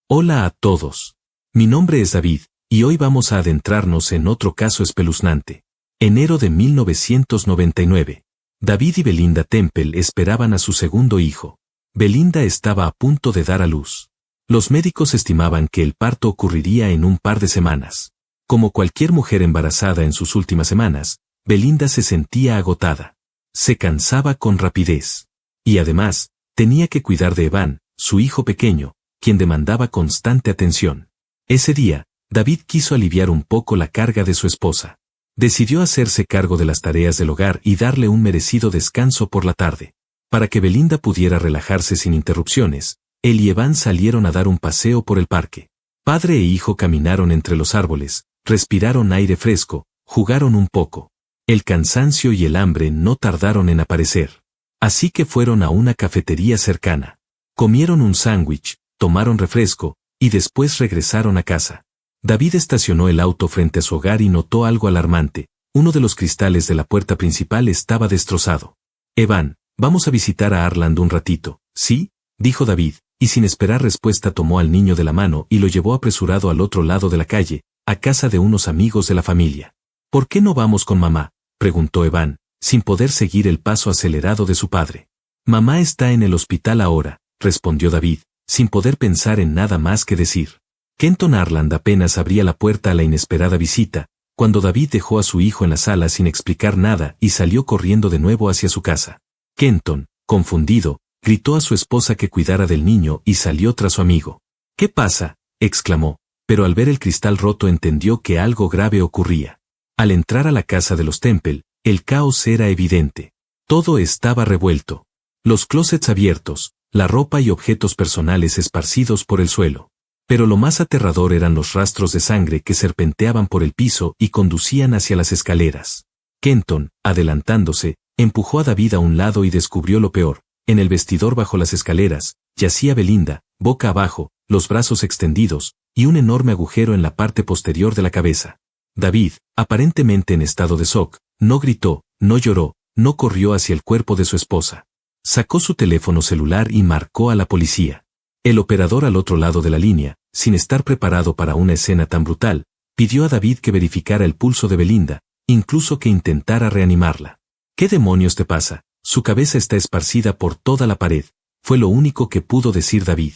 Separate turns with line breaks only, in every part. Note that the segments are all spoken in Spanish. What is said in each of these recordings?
Hola a todos. Mi nombre es David, y hoy vamos a adentrarnos en otro caso espeluznante. Enero de 1999. David y Belinda Temple esperaban a su segundo hijo. Belinda estaba a punto de dar a luz. Los médicos estimaban que el parto ocurriría en un par de semanas. Como cualquier mujer embarazada en sus últimas semanas, Belinda se sentía agotada. Se cansaba con rapidez. Y además, tenía que cuidar de Evan, su hijo pequeño, quien demandaba constante atención. Ese día, David quiso aliviar un poco la carga de su esposa. Decidió hacerse cargo de las tareas del hogar y darle un merecido descanso por la tarde. Para que Belinda pudiera relajarse sin interrupciones, él y Evan salieron a dar un paseo por el parque. Padre e hijo caminaron entre los árboles, respiraron aire fresco, jugaron un poco. El cansancio y el hambre no tardaron en aparecer. Así que fueron a una cafetería cercana. Comieron un sándwich, tomaron refresco, y después regresaron a casa. David estacionó el auto frente a su hogar y notó algo alarmante. Uno de los cristales de la puerta principal estaba destrozado. Evan, vamos a visitar a Arland un ratito, ¿sí? Dijo David, y sin esperar respuesta tomó al niño de la mano y lo llevó apresurado al otro lado de la calle, a casa de unos amigos de la familia. ¿Por qué no vamos con mamá?, preguntó Evan, sin poder seguir el paso acelerado de su padre. Mamá está en el hospital ahora, respondió David, sin poder pensar en nada más que decir. Kenton Arland apenas abría la puerta a la inesperada visita, cuando David dejó a su hijo en la sala sin explicar nada y salió corriendo de nuevo hacia su casa. Kenton, confundido, gritó a su esposa que cuidara del niño y salió tras su amigo. ¿Qué pasa?, exclamó, pero al ver el cristal roto entendió que algo grave ocurría. Al entrar a la casa de los Temple, el caos era evidente. Todo estaba revuelto. Los closets abiertos, la ropa y objetos personales esparcidos por el suelo. Pero lo más aterrador eran los rastros de sangre que serpenteaban por el piso y conducían hacia las escaleras. Kenton, adelantándose, empujó a David a un lado y descubrió lo peor. En el vestidor bajo las escaleras, yacía Belinda, boca abajo, los brazos extendidos, y un enorme agujero en la parte posterior de la cabeza. David, aparentemente en estado de shock, no gritó, no lloró, no corrió hacia el cuerpo de su esposa. Sacó su teléfono celular y marcó a la policía. El operador al otro lado de la línea, sin estar preparado para una escena tan brutal, pidió a David que verificara el pulso de Belinda, incluso que intentara reanimarla. ¿Qué demonios te pasa? Su cabeza está esparcida por toda la pared, fue lo único que pudo decir David.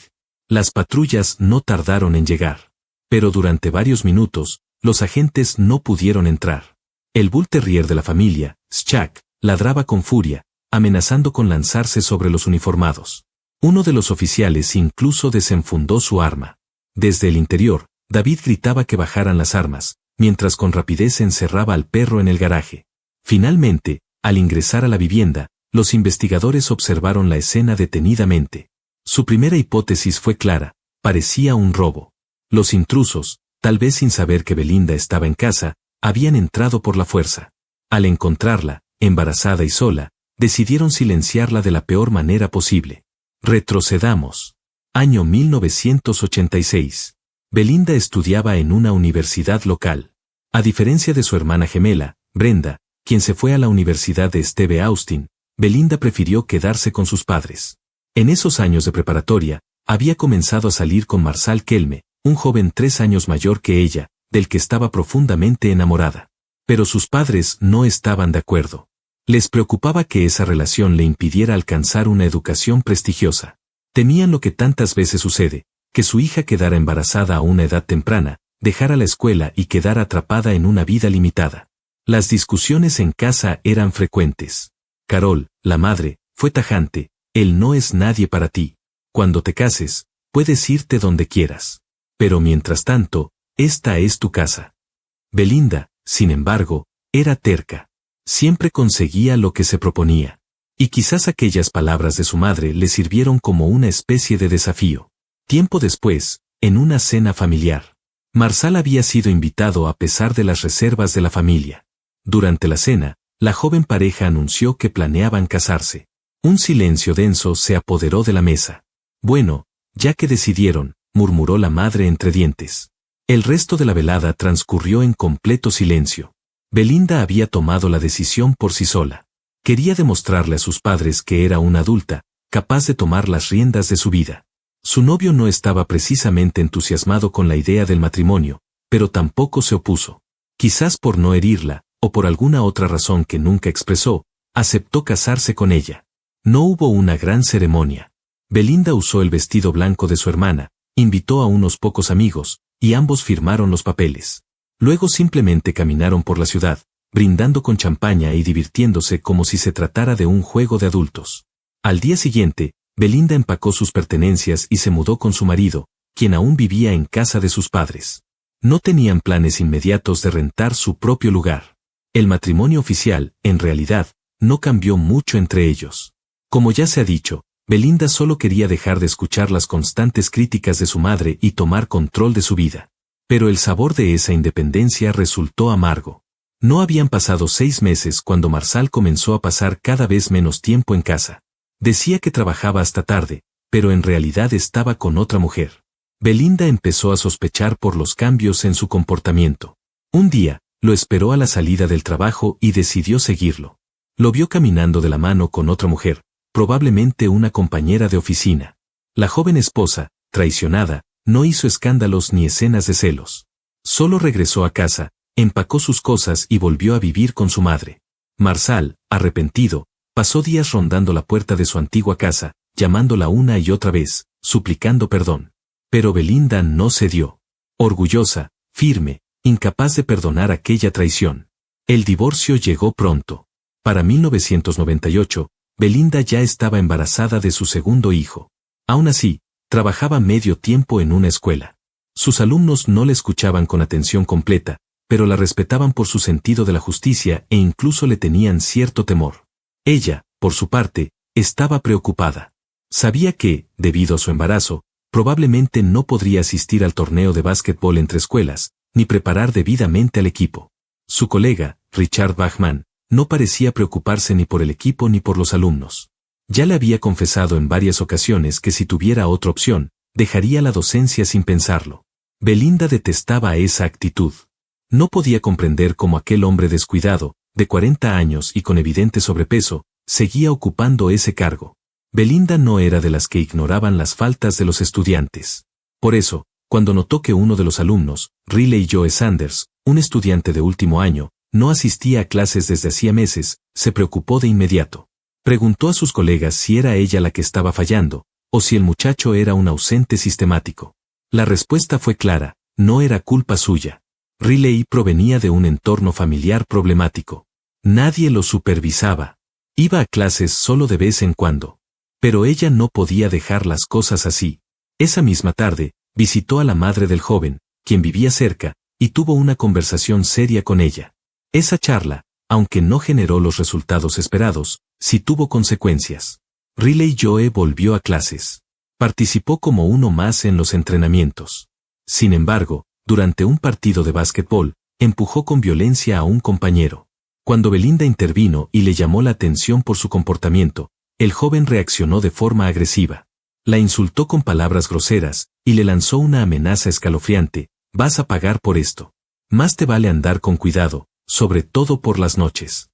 Las patrullas no tardaron en llegar. Pero durante varios minutos, los agentes no pudieron entrar. El Bull Terrier de la familia, Shaq, ladraba con furia, amenazando con lanzarse sobre los uniformados. Uno de los oficiales incluso desenfundó su arma. Desde el interior, David gritaba que bajaran las armas, mientras con rapidez encerraba al perro en el garaje. Finalmente, al ingresar a la vivienda, los investigadores observaron la escena detenidamente. Su primera hipótesis fue clara, parecía un robo. Los intrusos, tal vez sin saber que Belinda estaba en casa, habían entrado por la fuerza. Al encontrarla, embarazada y sola, decidieron silenciarla de la peor manera posible. Retrocedamos. Año 1986. Belinda estudiaba en una universidad local. A diferencia de su hermana gemela, Brenda, quien se fue a la Universidad de Steve Austin, Belinda prefirió quedarse con sus padres. En esos años de preparatoria, había comenzado a salir con Marshall Kelme, un joven 3 años mayor que ella, del que estaba profundamente enamorada. Pero sus padres no estaban de acuerdo. Les preocupaba que esa relación le impidiera alcanzar una educación prestigiosa. Temían lo que tantas veces sucede, que su hija quedara embarazada a una edad temprana, dejara la escuela y quedara atrapada en una vida limitada. Las discusiones en casa eran frecuentes. Carol, la madre, fue tajante, él no es nadie para ti. Cuando te cases, puedes irte donde quieras. Pero mientras tanto, esta es tu casa. Belinda, sin embargo, era terca. Siempre conseguía lo que se proponía. Y quizás aquellas palabras de su madre le sirvieron como una especie de desafío. Tiempo después, en una cena familiar, Marshall había sido invitado a pesar de las reservas de la familia. Durante la cena, la joven pareja anunció que planeaban casarse. Un silencio denso se apoderó de la mesa. Bueno, ya que decidieron, murmuró la madre entre dientes. El resto de la velada transcurrió en completo silencio. Belinda había tomado la decisión por sí sola. Quería demostrarle a sus padres que era una adulta, capaz de tomar las riendas de su vida. Su novio no estaba precisamente entusiasmado con la idea del matrimonio, pero tampoco se opuso. Quizás por no herirla, o por alguna otra razón que nunca expresó, aceptó casarse con ella. No hubo una gran ceremonia. Belinda usó el vestido blanco de su hermana, invitó a unos pocos amigos, y ambos firmaron los papeles. Luego simplemente caminaron por la ciudad, brindando con champaña y divirtiéndose como si se tratara de un juego de adultos. Al día siguiente, Belinda empacó sus pertenencias y se mudó con su marido, quien aún vivía en casa de sus padres. No tenían planes inmediatos de rentar su propio lugar. El matrimonio oficial, en realidad, no cambió mucho entre ellos. Como ya se ha dicho, Belinda solo quería dejar de escuchar las constantes críticas de su madre y tomar control de su vida. Pero el sabor de esa independencia resultó amargo. No habían pasado 6 meses cuando Marçal comenzó a pasar cada vez menos tiempo en casa. Decía que trabajaba hasta tarde, pero en realidad estaba con otra mujer. Belinda empezó a sospechar por los cambios en su comportamiento. Un día, lo esperó a la salida del trabajo y decidió seguirlo. Lo vio caminando de la mano con otra mujer, probablemente una compañera de oficina. La joven esposa, traicionada, no hizo escándalos ni escenas de celos. Solo regresó a casa, empacó sus cosas y volvió a vivir con su madre. Marçal, arrepentido, pasó días rondando la puerta de su antigua casa, llamándola una y otra vez, suplicando perdón. Pero Belinda no cedió. Orgullosa, firme, incapaz de perdonar aquella traición. El divorcio llegó pronto. Para 1998, Belinda ya estaba embarazada de su segundo hijo. Aún así, trabajaba medio tiempo en una escuela. Sus alumnos no le escuchaban con atención completa, pero la respetaban por su sentido de la justicia e incluso le tenían cierto temor. Ella, por su parte, estaba preocupada. Sabía que, debido a su embarazo, probablemente no podría asistir al torneo de básquetbol entre escuelas, ni preparar debidamente al equipo. Su colega, Richard Bachman, no parecía preocuparse ni por el equipo ni por los alumnos. Ya le había confesado en varias ocasiones que si tuviera otra opción, dejaría la docencia sin pensarlo. Belinda detestaba esa actitud. No podía comprender cómo aquel hombre descuidado, de 40 años y con evidente sobrepeso, seguía ocupando ese cargo. Belinda no era de las que ignoraban las faltas de los estudiantes. Por eso, cuando notó que uno de los alumnos, Riley Joe Sanders, un estudiante de último año, no asistía a clases desde hacía meses, se preocupó de inmediato. Preguntó a sus colegas si era ella la que estaba fallando, o si el muchacho era un ausente sistemático. La respuesta fue clara, no era culpa suya. Riley provenía de un entorno familiar problemático. Nadie lo supervisaba. Iba a clases solo de vez en cuando. Pero ella no podía dejar las cosas así. Esa misma tarde, visitó a la madre del joven, quien vivía cerca, y tuvo una conversación seria con ella. Esa charla, aunque no generó los resultados esperados, sí tuvo consecuencias. Riley Joe volvió a clases. Participó como uno más en los entrenamientos. Sin embargo, durante un partido de básquetbol, empujó con violencia a un compañero. Cuando Belinda intervino y le llamó la atención por su comportamiento, el joven reaccionó de forma agresiva. La insultó con palabras groseras, y le lanzó una amenaza escalofriante: vas a pagar por esto. Más te vale andar con cuidado, sobre todo por las noches.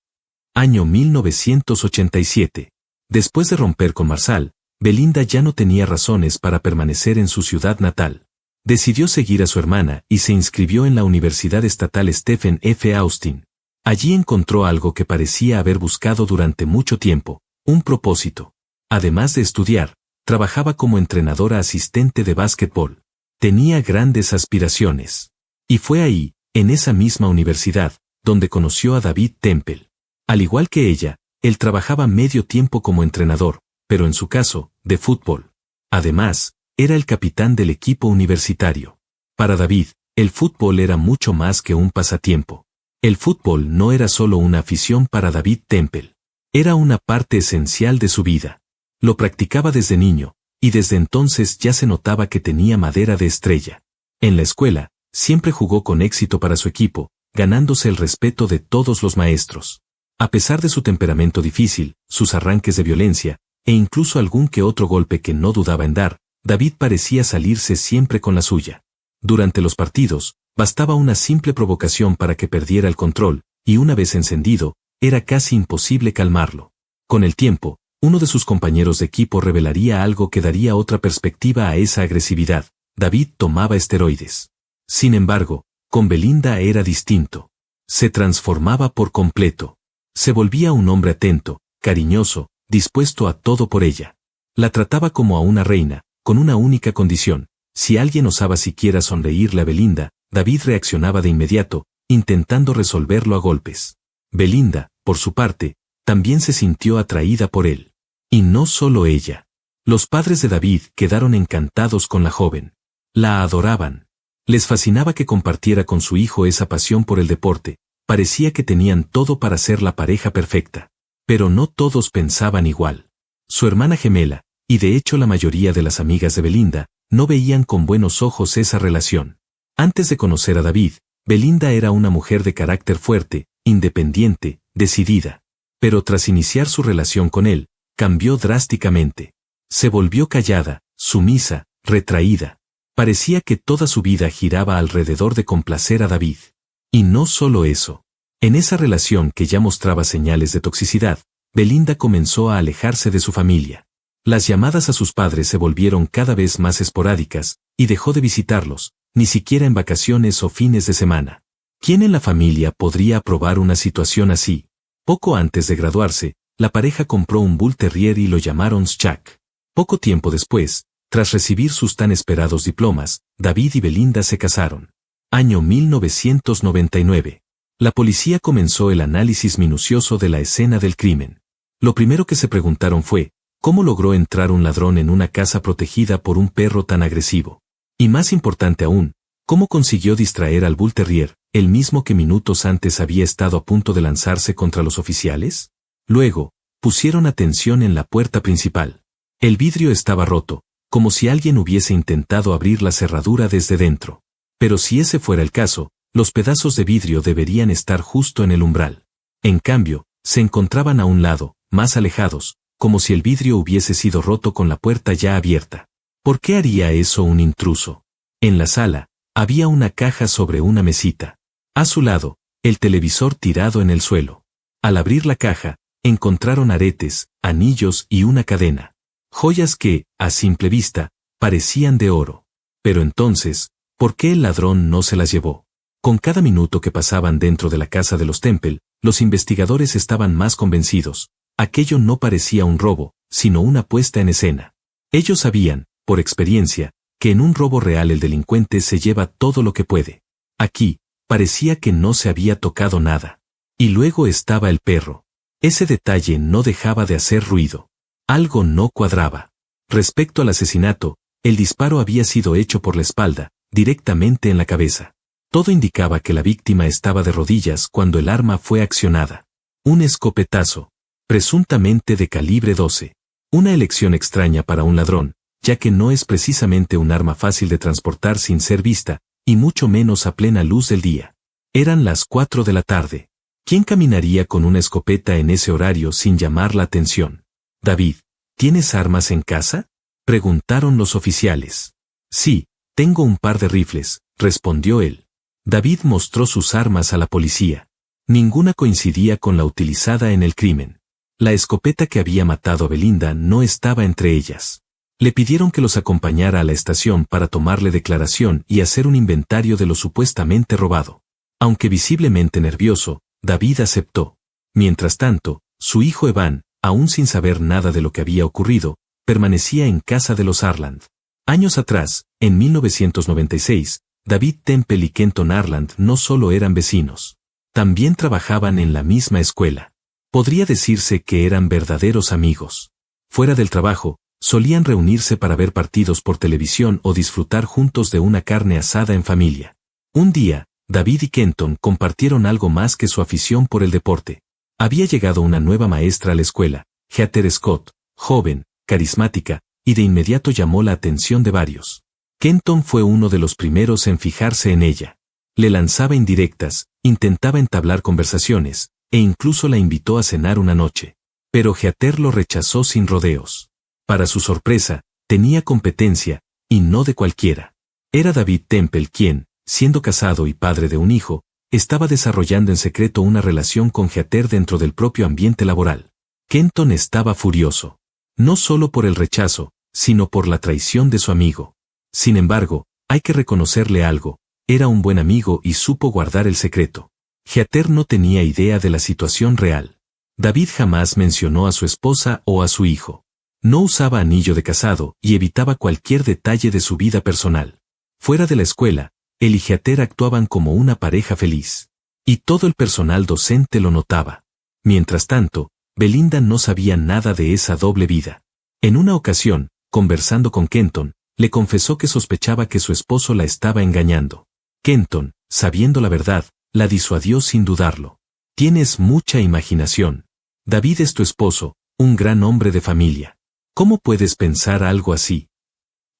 Año 1987. Después de romper con Marçal, Belinda ya no tenía razones para permanecer en su ciudad natal. Decidió seguir a su hermana y se inscribió en la Universidad Estatal Stephen F. Austin. Allí encontró algo que parecía haber buscado durante mucho tiempo: un propósito. Además de estudiar, trabajaba como entrenadora asistente de básquetbol. Tenía grandes aspiraciones. Y fue ahí, en esa misma universidad, donde conoció a David Temple. Al igual que ella, él trabajaba medio tiempo como entrenador, pero en su caso, de fútbol. Además, era el capitán del equipo universitario. Para David, el fútbol era mucho más que un pasatiempo. El fútbol no era solo una afición para David Temple. Era una parte esencial de su vida. Lo practicaba desde niño, y desde entonces ya se notaba que tenía madera de estrella. En la escuela, siempre jugó con éxito para su equipo, ganándose el respeto de todos los maestros. A pesar de su temperamento difícil, sus arranques de violencia, e incluso algún que otro golpe que no dudaba en dar, David parecía salirse siempre con la suya. Durante los partidos, bastaba una simple provocación para que perdiera el control, y una vez encendido, era casi imposible calmarlo. Con el tiempo, Uno de sus compañeros de equipo revelaría algo que daría otra perspectiva a esa agresividad. David tomaba esteroides. Sin embargo, con Belinda era distinto. Se transformaba por completo. Se volvía un hombre atento, cariñoso, dispuesto a todo por ella. La trataba como a una reina, con una única condición: si alguien osaba siquiera sonreírle a Belinda, David reaccionaba de inmediato, intentando resolverlo a golpes. Belinda, por su parte, también se sintió atraída por él. Y no solo ella. Los padres de David quedaron encantados con la joven. La adoraban. Les fascinaba que compartiera con su hijo esa pasión por el deporte. Parecía que tenían todo para ser la pareja perfecta. Pero no todos pensaban igual. Su hermana gemela, y de hecho la mayoría de las amigas de Belinda, no veían con buenos ojos esa relación. Antes de conocer a David, Belinda era una mujer de carácter fuerte, independiente, decidida. Pero tras iniciar su relación con él, cambió drásticamente. Se volvió callada, sumisa, retraída. Parecía que toda su vida giraba alrededor de complacer a David. Y no solo eso. En esa relación que ya mostraba señales de toxicidad, Belinda comenzó a alejarse de su familia. Las llamadas a sus padres se volvieron cada vez más esporádicas, y dejó de visitarlos, ni siquiera en vacaciones o fines de semana. ¿Quién en la familia podría aprobar una situación así? Poco antes de graduarse, la pareja compró un Bull Terrier y lo llamaron Chuck. Poco tiempo después, tras recibir sus tan esperados diplomas, David y Belinda se casaron. Año 1999. La policía comenzó el análisis minucioso de la escena del crimen. Lo primero que se preguntaron fue, ¿cómo logró entrar un ladrón en una casa protegida por un perro tan agresivo? Y más importante aún, ¿cómo consiguió distraer al Bull Terrier, el mismo que minutos antes había estado a punto de lanzarse contra los oficiales? Luego, pusieron atención en la puerta principal. El vidrio estaba roto, como si alguien hubiese intentado abrir la cerradura desde dentro. Pero si ese fuera el caso, los pedazos de vidrio deberían estar justo en el umbral. En cambio, se encontraban a un lado, más alejados, como si el vidrio hubiese sido roto con la puerta ya abierta. ¿Por qué haría eso un intruso? En la sala, había una caja sobre una mesita. A su lado, el televisor tirado en el suelo. Al abrir la caja, encontraron aretes, anillos y una cadena. Joyas que, a simple vista, parecían de oro. Pero entonces, ¿por qué el ladrón no se las llevó? Con cada minuto que pasaban dentro de la casa de los Temple, los investigadores estaban más convencidos. Aquello no parecía un robo, sino una puesta en escena. Ellos sabían, por experiencia, que en un robo real el delincuente se lleva todo lo que puede. Aquí, parecía que no se había tocado nada. Y luego estaba el perro. Ese detalle no dejaba de hacer ruido. Algo no cuadraba. Respecto al asesinato, el disparo había sido hecho por la espalda, directamente en la cabeza. Todo indicaba que la víctima estaba de rodillas cuando el arma fue accionada. Un escopetazo, presuntamente de calibre 12. Una elección extraña para un ladrón, ya que no es precisamente un arma fácil de transportar sin ser vista, y mucho menos a plena luz del día. Eran las 4 de la tarde. ¿Quién caminaría con una escopeta en ese horario sin llamar la atención? David, ¿tienes armas en casa?, preguntaron los oficiales. Sí, tengo un par de rifles, respondió él. David mostró sus armas a la policía. Ninguna coincidía con la utilizada en el crimen. La escopeta que había matado a Belinda no estaba entre ellas. Le pidieron que los acompañara a la estación para tomarle declaración y hacer un inventario de lo supuestamente robado. Aunque visiblemente nervioso, David aceptó. Mientras tanto, su hijo Evan, aún sin saber nada de lo que había ocurrido, permanecía en casa de los Arland. Años atrás, en 1996, David Temple y Kenton Arland no solo eran vecinos. También trabajaban en la misma escuela. Podría decirse que eran verdaderos amigos. Fuera del trabajo, solían reunirse para ver partidos por televisión o disfrutar juntos de una carne asada en familia. Un día, David y Kenton compartieron algo más que su afición por el deporte. Había llegado una nueva maestra a la escuela, Heather Scott, joven, carismática, y de inmediato llamó la atención de varios. Kenton fue uno de los primeros en fijarse en ella. Le lanzaba indirectas, intentaba entablar conversaciones, e incluso la invitó a cenar una noche. Pero Heather lo rechazó sin rodeos. Para su sorpresa, tenía competencia, y no de cualquiera. Era David Temple quien, siendo casado y padre de un hijo, estaba desarrollando en secreto una relación con Heather dentro del propio ambiente laboral. Kenton estaba furioso. No solo por el rechazo, sino por la traición de su amigo. Sin embargo, hay que reconocerle algo, era un buen amigo y supo guardar el secreto. Heather no tenía idea de la situación real. David jamás mencionó a su esposa o a su hijo. No usaba anillo de casado y evitaba cualquier detalle de su vida personal. Fuera de la escuela, él y Heather actuaban como una pareja feliz. Y todo el personal docente lo notaba. Mientras tanto, Belinda no sabía nada de esa doble vida. En una ocasión, conversando con Kenton, le confesó que sospechaba que su esposo la estaba engañando. Kenton, sabiendo la verdad, la disuadió sin dudarlo. Tienes mucha imaginación. David es tu esposo, un gran hombre de familia. ¿Cómo puedes pensar algo así?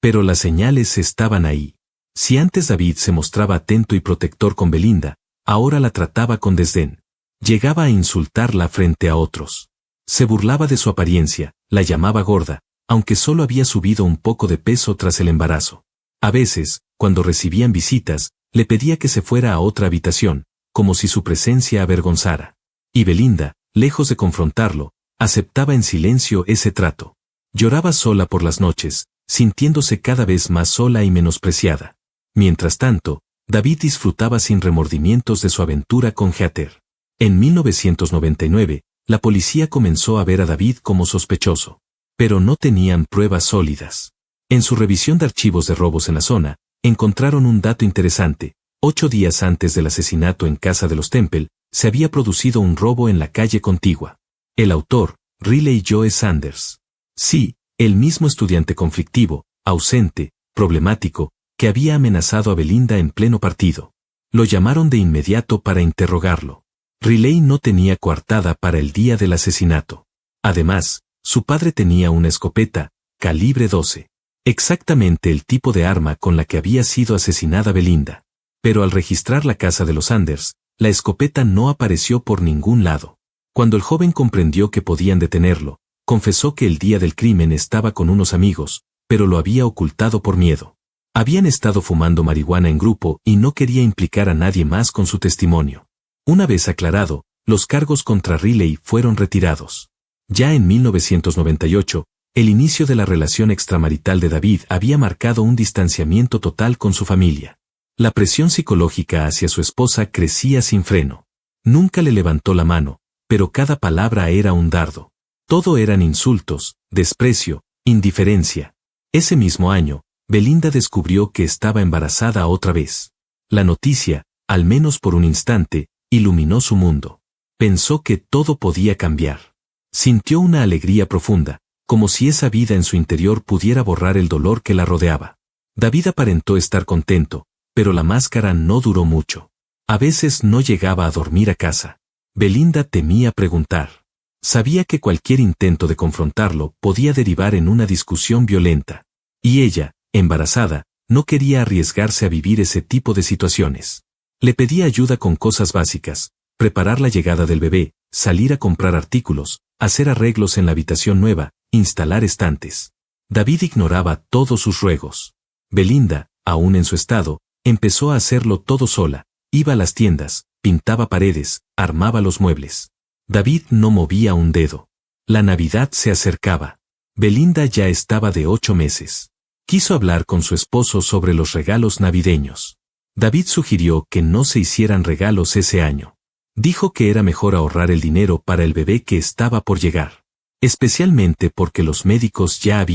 Pero las señales estaban ahí. Si antes David se mostraba atento y protector con Belinda, ahora la trataba con desdén. Llegaba a insultarla frente a otros. Se burlaba de su apariencia, la llamaba gorda, aunque solo había subido un poco de peso tras el embarazo. A veces, cuando recibían visitas, le pedía que se fuera a otra habitación, como si su presencia avergonzara. Y Belinda, lejos de confrontarlo, aceptaba en silencio ese trato. Lloraba sola por las noches, sintiéndose cada vez más sola y menospreciada. Mientras tanto, David disfrutaba sin remordimientos de su aventura con Heather. En 1999, la policía comenzó a ver a David como sospechoso. Pero no tenían pruebas sólidas. En su revisión de archivos de robos en la zona, encontraron un dato interesante. 8 días antes del asesinato en casa de los Temple, se había producido un robo en la calle contigua. El autor, Riley Joe Sanders. Sí, el mismo estudiante conflictivo, ausente, problemático, que había amenazado a Belinda en pleno partido. Lo llamaron de inmediato para interrogarlo. Riley no tenía coartada para el día del asesinato. Además, su padre tenía una escopeta, calibre 12. Exactamente el tipo de arma con la que había sido asesinada Belinda. Pero al registrar la casa de los Sanders, la escopeta no apareció por ningún lado. Cuando el joven comprendió que podían detenerlo, confesó que el día del crimen estaba con unos amigos, pero lo había ocultado por miedo. Habían estado fumando marihuana en grupo y no quería implicar a nadie más con su testimonio. Una vez aclarado, los cargos contra Riley fueron retirados. Ya en 1998, el inicio de la relación extramarital de David había marcado un distanciamiento total con su familia. La presión psicológica hacia su esposa crecía sin freno. Nunca le levantó la mano, pero cada palabra era un dardo. Todo eran insultos, desprecio, indiferencia. Ese mismo año, Belinda descubrió que estaba embarazada otra vez. La noticia, al menos por un instante, iluminó su mundo. Pensó que todo podía cambiar. Sintió una alegría profunda, como si esa vida en su interior pudiera borrar el dolor que la rodeaba. David aparentó estar contento, pero la máscara no duró mucho. A veces no llegaba a dormir a casa. Belinda temía preguntar. Sabía que cualquier intento de confrontarlo podía derivar en una discusión violenta. Y ella, embarazada, no quería arriesgarse a vivir ese tipo de situaciones. Le pedía ayuda con cosas básicas, preparar la llegada del bebé, salir a comprar artículos, hacer arreglos en la habitación nueva, instalar estantes. David ignoraba todos sus ruegos. Belinda, aún en su estado, empezó a hacerlo todo sola, iba a las tiendas, pintaba paredes, armaba los muebles. David no movía un dedo. La Navidad se acercaba. Belinda ya estaba de 8 meses. Quiso hablar con su esposo sobre los regalos navideños. David sugirió que no se hicieran regalos ese año. Dijo que era mejor ahorrar el dinero para el bebé que estaba por llegar. Especialmente porque los médicos ya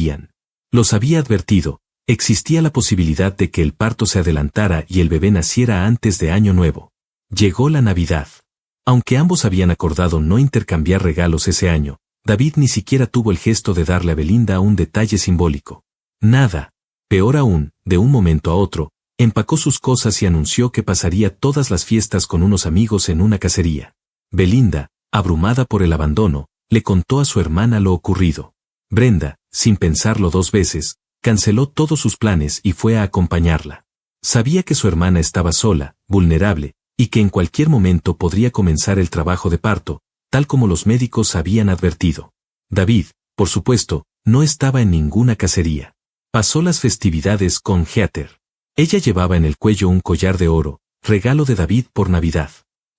los había advertido, existía la posibilidad de que el parto se adelantara y el bebé naciera antes de Año Nuevo. Llegó la Navidad. Aunque ambos habían acordado no intercambiar regalos ese año, David ni siquiera tuvo el gesto de darle a Belinda un detalle simbólico. Nada. Peor aún, de un momento a otro, empacó sus cosas y anunció que pasaría todas las fiestas con unos amigos en una cacería. Belinda, abrumada por el abandono, le contó a su hermana lo ocurrido. Brenda, sin pensarlo 2 veces, canceló todos sus planes y fue a acompañarla. Sabía que su hermana estaba sola, vulnerable, y que en cualquier momento podría comenzar el trabajo de parto, tal como los médicos habían advertido. David, por supuesto, no estaba en ninguna cacería. Pasó las festividades con Heather. Ella llevaba en el cuello un collar de oro, regalo de David por Navidad.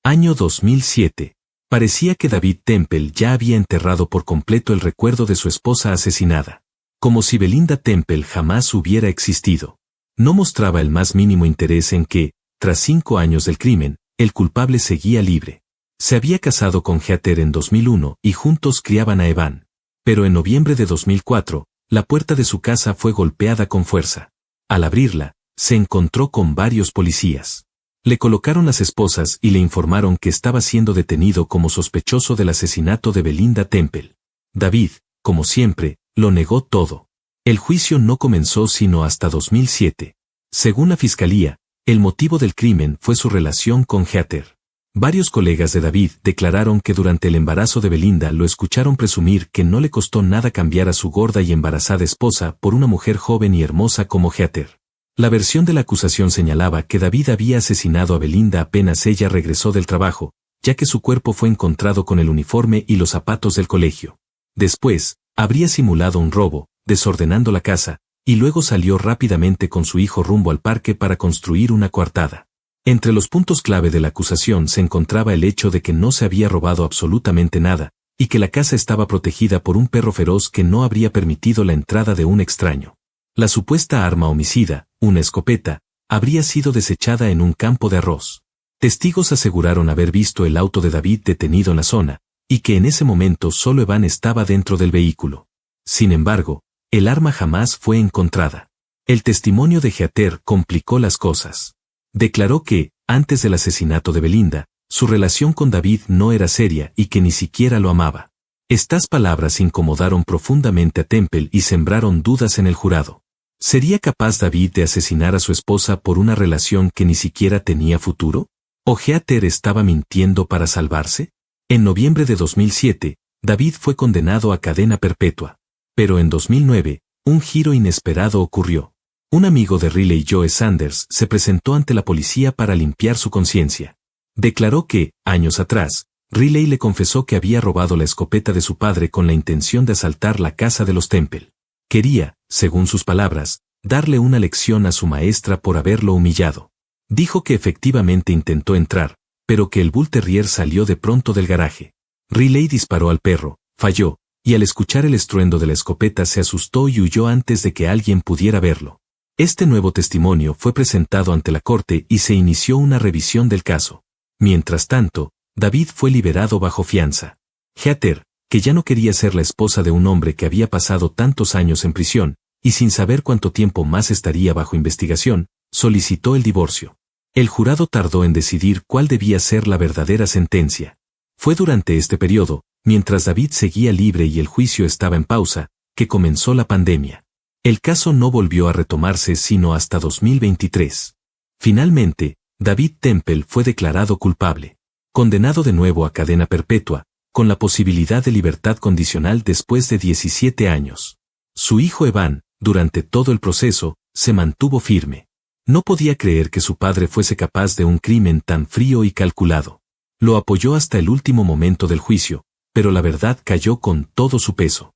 Año 2007. Parecía que David Temple ya había enterrado por completo el recuerdo de su esposa asesinada. Como si Belinda Temple jamás hubiera existido. No mostraba el más mínimo interés en que, tras 5 años del crimen, el culpable seguía libre. Se había casado con Heather en 2001 y juntos criaban a Evan. Pero en noviembre de 2004, la puerta de su casa fue golpeada con fuerza. Al abrirla, se encontró con varios policías. Le colocaron las esposas y le informaron que estaba siendo detenido como sospechoso del asesinato de Belinda Temple. David, como siempre, lo negó todo. El juicio no comenzó sino hasta 2007. Según la fiscalía, el motivo del crimen fue su relación con Heather. Varios colegas de David declararon que durante el embarazo de Belinda lo escucharon presumir que no le costó nada cambiar a su gorda y embarazada esposa por una mujer joven y hermosa como Heather. La versión de la acusación señalaba que David había asesinado a Belinda apenas ella regresó del trabajo, ya que su cuerpo fue encontrado con el uniforme y los zapatos del colegio. Después, habría simulado un robo, desordenando la casa, y luego salió rápidamente con su hijo rumbo al parque para construir una coartada. Entre los puntos clave de la acusación se encontraba el hecho de que no se había robado absolutamente nada, y que la casa estaba protegida por un perro feroz que no habría permitido la entrada de un extraño. La supuesta arma homicida, una escopeta, habría sido desechada en un campo de arroz. Testigos aseguraron haber visto el auto de David detenido en la zona, y que en ese momento solo Evan estaba dentro del vehículo. Sin embargo, el arma jamás fue encontrada. El testimonio de Heather complicó las cosas. Declaró que, antes del asesinato de Belinda, su relación con David no era seria y que ni siquiera lo amaba. Estas palabras incomodaron profundamente a Temple y sembraron dudas en el jurado. ¿Sería capaz David de asesinar a su esposa por una relación que ni siquiera tenía futuro? ¿O Heather estaba mintiendo para salvarse? En noviembre de 2007, David fue condenado a cadena perpetua. Pero en 2009, un giro inesperado ocurrió. Un amigo de Riley, Joe Sanders, se presentó ante la policía para limpiar su conciencia. Declaró que, años atrás, Riley le confesó que había robado la escopeta de su padre con la intención de asaltar la casa de los Temple. Quería, según sus palabras, darle una lección a su maestra por haberlo humillado. Dijo que efectivamente intentó entrar, pero que el Bull Terrier salió de pronto del garaje. Riley disparó al perro, falló, y al escuchar el estruendo de la escopeta se asustó y huyó antes de que alguien pudiera verlo. Este nuevo testimonio fue presentado ante la corte y se inició una revisión del caso. Mientras tanto, David fue liberado bajo fianza. Heather, que ya no quería ser la esposa de un hombre que había pasado tantos años en prisión, y sin saber cuánto tiempo más estaría bajo investigación, solicitó el divorcio. El jurado tardó en decidir cuál debía ser la verdadera sentencia. Fue durante este periodo, mientras David seguía libre y el juicio estaba en pausa, que comenzó la pandemia. El caso no volvió a retomarse sino hasta 2023. Finalmente, David Temple fue declarado culpable. Condenado de nuevo a cadena perpetua, con la posibilidad de libertad condicional después de 17 años. Su hijo Evan, durante todo el proceso, se mantuvo firme. No podía creer que su padre fuese capaz de un crimen tan frío y calculado. Lo apoyó hasta el último momento del juicio, pero la verdad cayó con todo su peso.